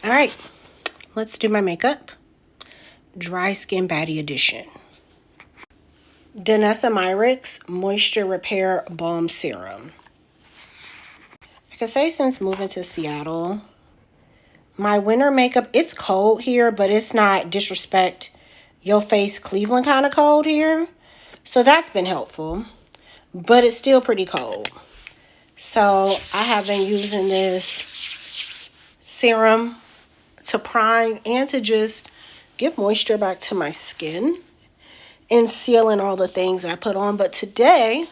All right, let's do my makeup. Dry Skin Baddie Edition. Danessa Myricks Moisture Repair Balm Serum. I can say since moving to Seattle, my winter makeup, it's cold here, but it's not disrespect your face Cleveland kind of cold here. So that's been helpful, but it's still pretty cold. So I have been using this serum to prime and to just give moisture back to my skin and sealing all the things I put on. But today,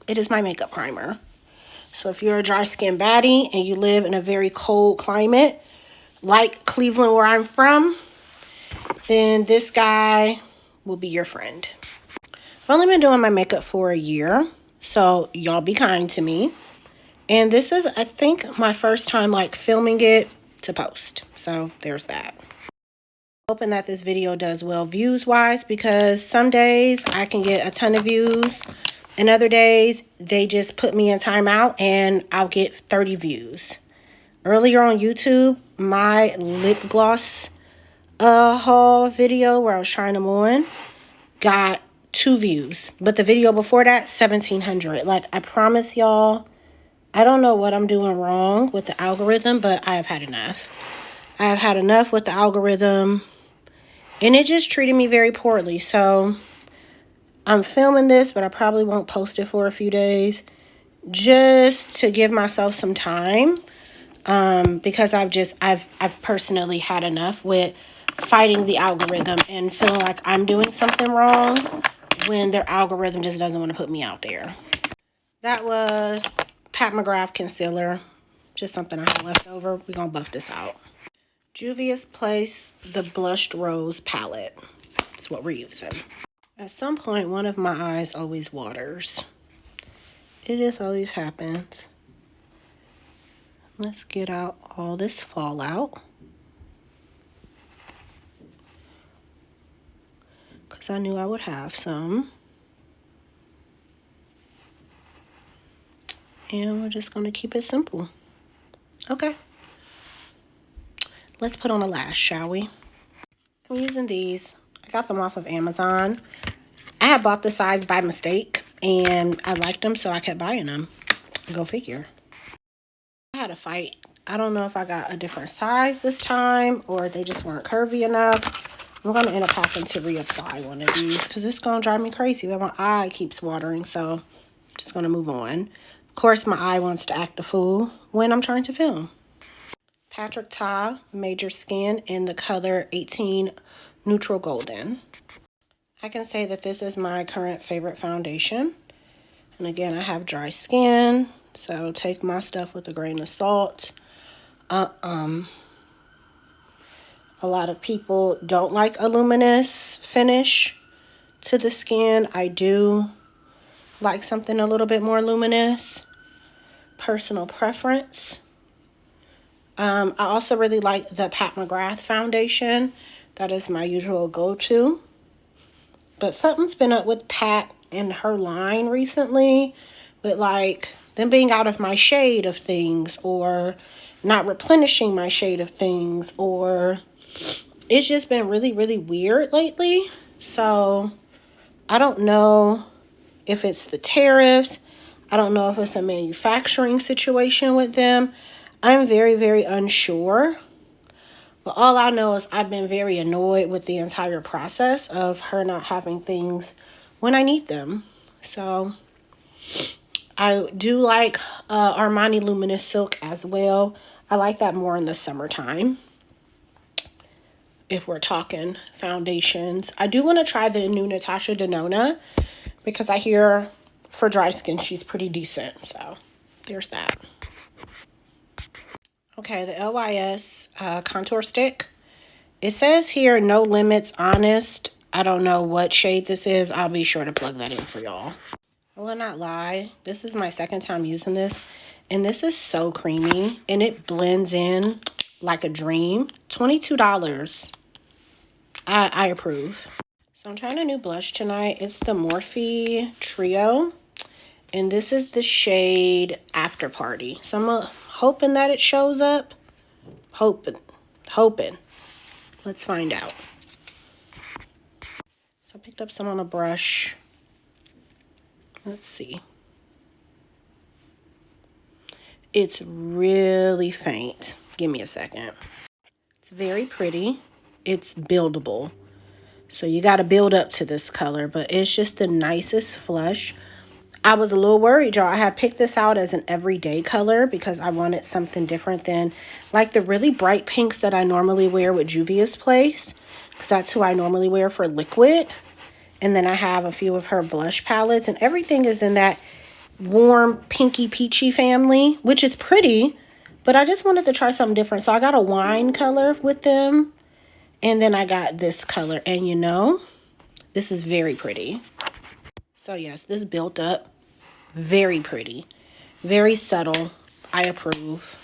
it is my makeup primer. So if you're a dry skin baddie and you live in a very cold climate, like Cleveland where I'm from, then this guy will be your friend. I've only been doing my makeup for a year, so y'all be kind to me. And this is, I think, my first time like filming it to post. So there's that. Hoping that this video does well views wise, because some days I can get a ton of views and other days they just put me in timeout and I'll get 30 views. Earlier on YouTube, my lip gloss haul video where I was trying them on got 2 views, but the video before that 1,700. Like, I promise y'all, I don't know what I'm doing wrong with the algorithm, but I have had enough. I have had enough with the algorithm. And it just treated me very poorly. So I'm filming this, but I probably won't post it for a few days just to give myself some time. Because I've personally had enough with fighting the algorithm and feeling like I'm doing something wrong when their algorithm just doesn't want to put me out there. That was Pat McGrath concealer. Just something I had left over. We're going to buff this out. Juvia's Place, the Blushed Rose palette. That's what we're using. At some point, one of my eyes always waters. It just always happens. Let's get out all this fallout. Because I knew I would have some. And we're just going to keep it simple. Okay. Let's put on a lash, shall we? I'm using these. I got them off of Amazon. I had bought the size by mistake, and I liked them, so I kept buying them. Go figure. I had a fight. I don't know if I got a different size this time, or they just weren't curvy enough. I'm going to end up having to reapply one of these, because it's going to drive me crazy. But my eye keeps watering, so I'm just going to move on. Of course, my eye wants to act a fool when I'm trying to film. Patrick Ta Major Skin in the color 18 Neutral Golden. I can say that this is my current favorite foundation. And again, I have dry skin, so take my stuff with a grain of salt. A lot of people don't like a luminous finish to the skin. I do like something a little bit more luminous. Personal preference. I also really like the Pat McGrath foundation. That is my usual go-to. But something's been up with Pat and her line recently, with like them being out of my shade of things, or not replenishing my shade of things, or it's just been really, really weird lately. So I don't know if it's the tariffs. I don't know if it's a manufacturing situation with them. I'm very, very unsure. But all I know is I've been very annoyed with the entire process of her not having things when I need them. So I do like Armani Luminous Silk as well. I like that more in the summertime, if we're talking foundations. I do want to try the new Natasha Denona, because I hear for dry skin she's pretty decent. So there's that. Okay, the LYS contour stick. It says here, No Limits Honest. I don't know what shade this is. I'll be sure to plug that in for y'all. I will not lie. This is my second time using this. And this is so creamy. And it blends in like a dream. $22. I approve. So I'm trying a new blush tonight. It's the Morphe Trio. And this is the shade After Party. So I'm hoping that it shows up. Hoping. Hoping. Let's find out. So I picked up some on a brush. Let's see. It's really faint. Give me a second. It's very pretty. It's buildable. So you got to build up to this color, but it's just the nicest flush. I was a little worried, y'all. I had picked this out as an everyday color because I wanted something different than like the really bright pinks that I normally wear with Juvia's Place, because that's who I normally wear for liquid. And then I have a few of her blush palettes, and everything is in that warm pinky peachy family, which is pretty, but I just wanted to try something different. So I got a wine color with them, and then I got this color, and you know, this is very pretty. So yes, this built up, very pretty, very subtle. I approve.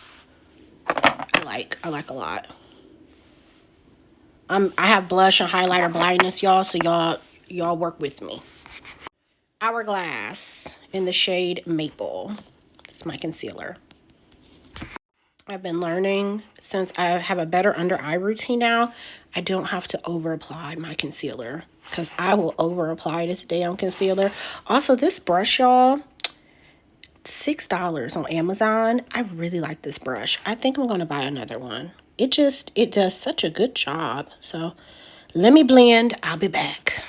I like a lot. I have blush and highlighter blindness, y'all, so y'all work with me. Hourglass in the shade Maple. It's my concealer. I've been learning since I have a better under eye routine now, I don't have to over apply my concealer, because I will over apply this damn concealer. Also, this brush, y'all, $6 on Amazon. I really like this brush. I think I'm going to buy another one. It does such a good job. So let me blend. I'll be back.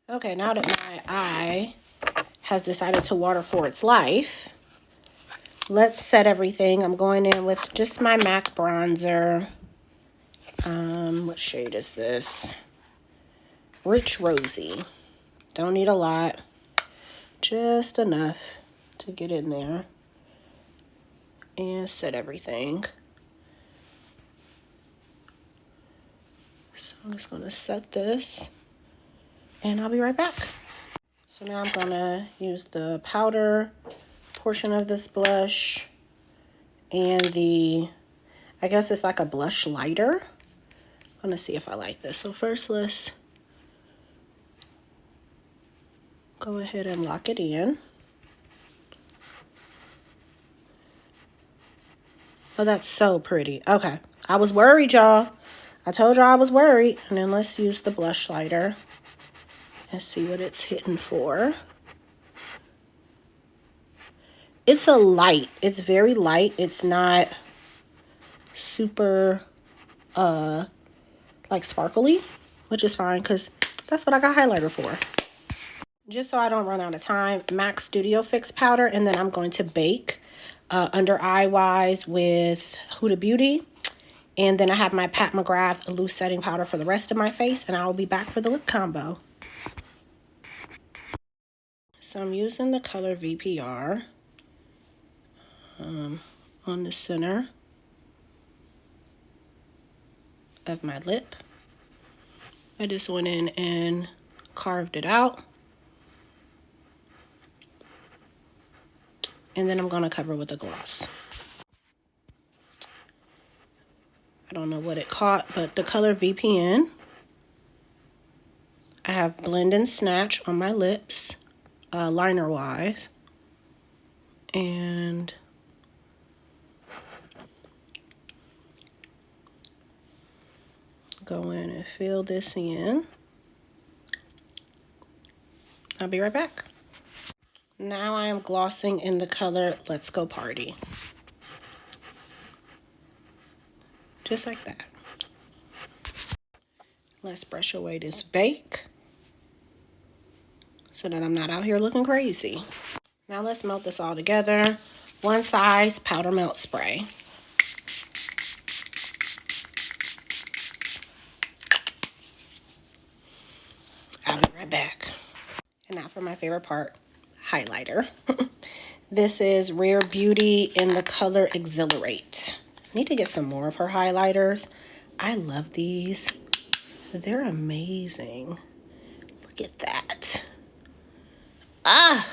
Okay, now that my eye has decided to water for its life, let's set everything. I'm going in with just my MAC bronzer. What shade is this? Rich Rosy. Don't need a lot. Just enough to get in there. And set everything. So I'm just going to set this. And I'll be right back. So now I'm going to use the powder portion of this blush and I guess it's like a blush lighter. I'm going to see if I like this. So first let's go ahead and lock it in. Oh, that's so pretty. Okay, I was worried, y'all. I told y'all I was worried. And then let's use the blush lighter and see what it's hitting for. It's a light. It's very light. It's not super like sparkly, which is fine because that's what I got highlighter for. Just so I don't run out of time, MAC Studio Fix powder, and then I'm going to bake under eye wise with Huda Beauty. And then I have my Pat McGrath loose setting powder for the rest of my face, and I will be back for the lip combo. So I'm using the color VPR on the center of my lip. I just went in and carved it out. And then I'm going to cover with a gloss. I don't know what it caught, but the color VPN. I have Blend and Snatch on my lips, liner wise. And go in and fill this in. I'll be right back. Now I am glossing in the color Let's Go Party. Just like that. Let's brush away this bake so that I'm not out here looking crazy. Now let's melt this all together. One size powder melt spray. I'll be right back. And now for my favorite part, highlighter. This is Rare Beauty in the color Exhilarate. I need to get some more of her highlighters. I love these. They're amazing. Look at that. Ah,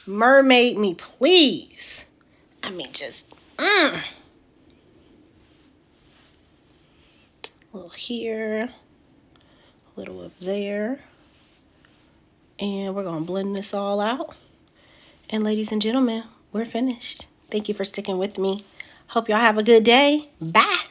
mermaid me, please. I mean, just, a little here, a little up there. And we're going to blend this all out. And ladies and gentlemen, we're finished. Thank you for sticking with me. Hope y'all have a good day. Bye.